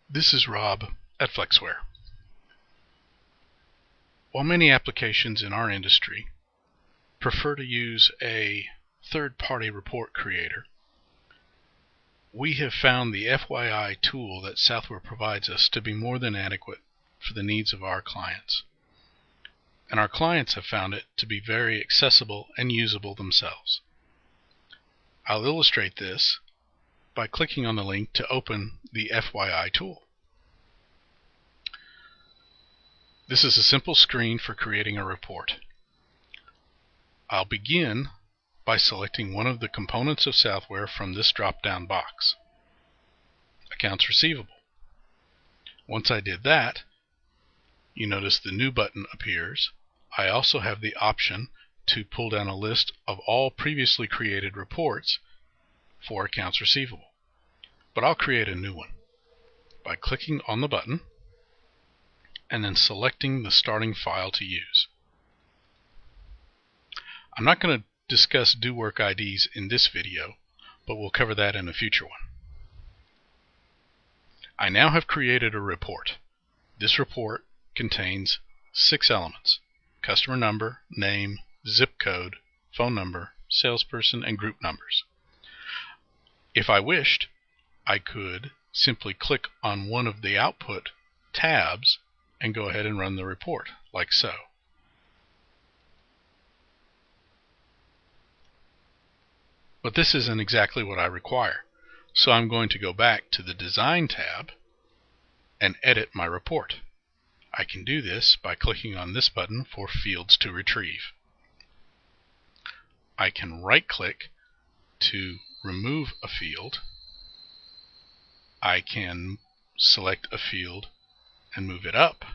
This is Rob at SouthWare. While many applications in our industry prefer to use a third-party report creator, we have found the FYI tool that SouthWare provides us to be more than adequate for the needs of our clients. And our clients have found it to be very accessible and usable themselves. I'll illustrate this by clicking on the link to open the FYI tool. This is a simple screen for creating a report. I'll begin by selecting one of the components of SouthWare from this drop-down box, Accounts Receivable. Once I did that, you notice the New button appears. I also have the option to pull down a list of all previously created reports for Accounts Receivable. But I'll create a new one by clicking on the button and then selecting the starting file to use. I'm not going to discuss Do Work IDs in this video, but we'll cover that in a future one. I now have created a report. This report contains 6 elements: customer number, name, zip code, phone number, salesperson, and group numbers. If I wished, I could simply click on one of the output tabs and go ahead and run the report, like so. But this isn't exactly what I require, so I'm going to go back to the Design tab and edit my report. I can do this by clicking on this button for Fields to Retrieve. I can right-click to remove a field. I can select a field and move it up.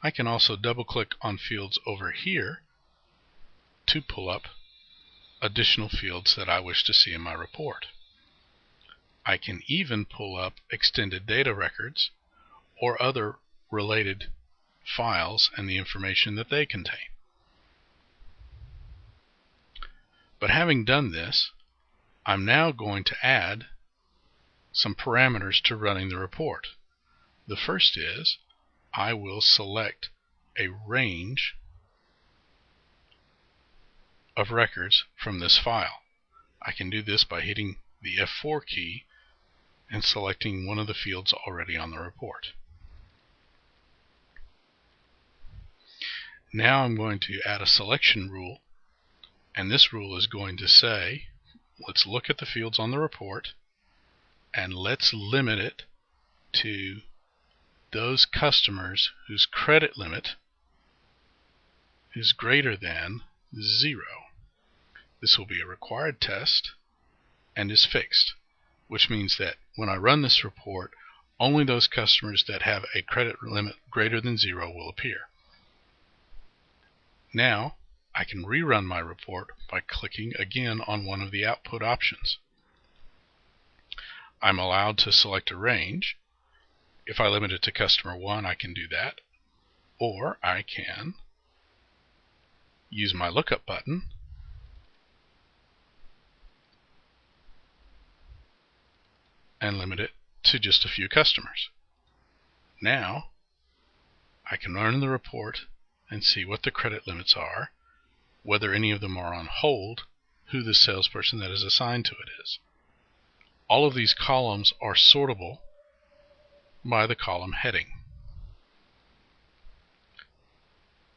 I can also double-click on fields over here to pull up additional fields that I wish to see in my report. I can even pull up extended data records or other related files and the information that they contain. But having done this, I'm now going to add some parameters to running the report. The first is I will select a range of records from this file. I can do this by hitting the F4 key and selecting one of the fields already on the report. Now I'm going to add a selection rule, and this rule is going to say, let's look at the fields on the report and let's limit it to those customers whose credit limit is greater than 0. This will be a required test and is fixed, which means that when I run this report, only those customers that have a credit limit greater than 0 will appear. Now I can rerun my report by clicking again on one of the output options. I'm allowed to select a range. If I limit it to customer 1, I can do that. Or I can use my lookup button and limit it to just a few customers. Now I can run the report and see what the credit limits are, whether any of them are on hold, who the salesperson that is assigned to it is. All of these columns are sortable by the column heading.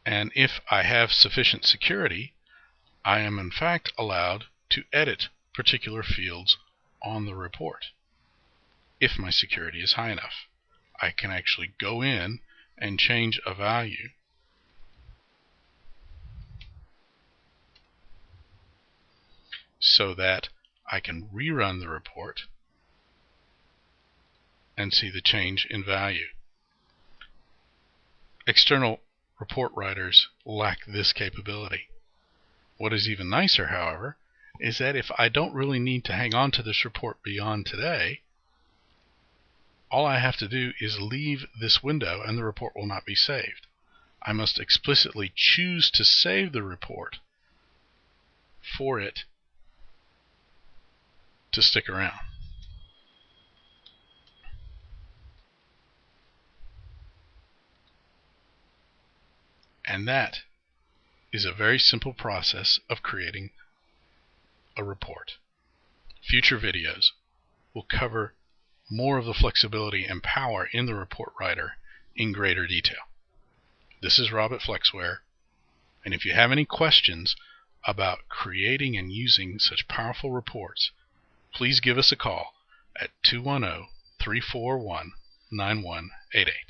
And if I have sufficient security, I am in fact allowed to edit particular fields on the report. If my security is high enough, I can actually go in and change a value so that I can rerun the report and see the change in value. External report writers lack this capability. What is even nicer, however, is that if I don't really need to hang on to this report beyond today, all I have to do is leave this window and the report will not be saved. I must explicitly choose to save the report for it to stick around. And that is a very simple process of creating a report. Future videos will cover more of the flexibility and power in the report writer in greater detail. This is Rob at SouthWare, and if you have any questions about creating and using such powerful reports, please give us a call at 210-341-9188.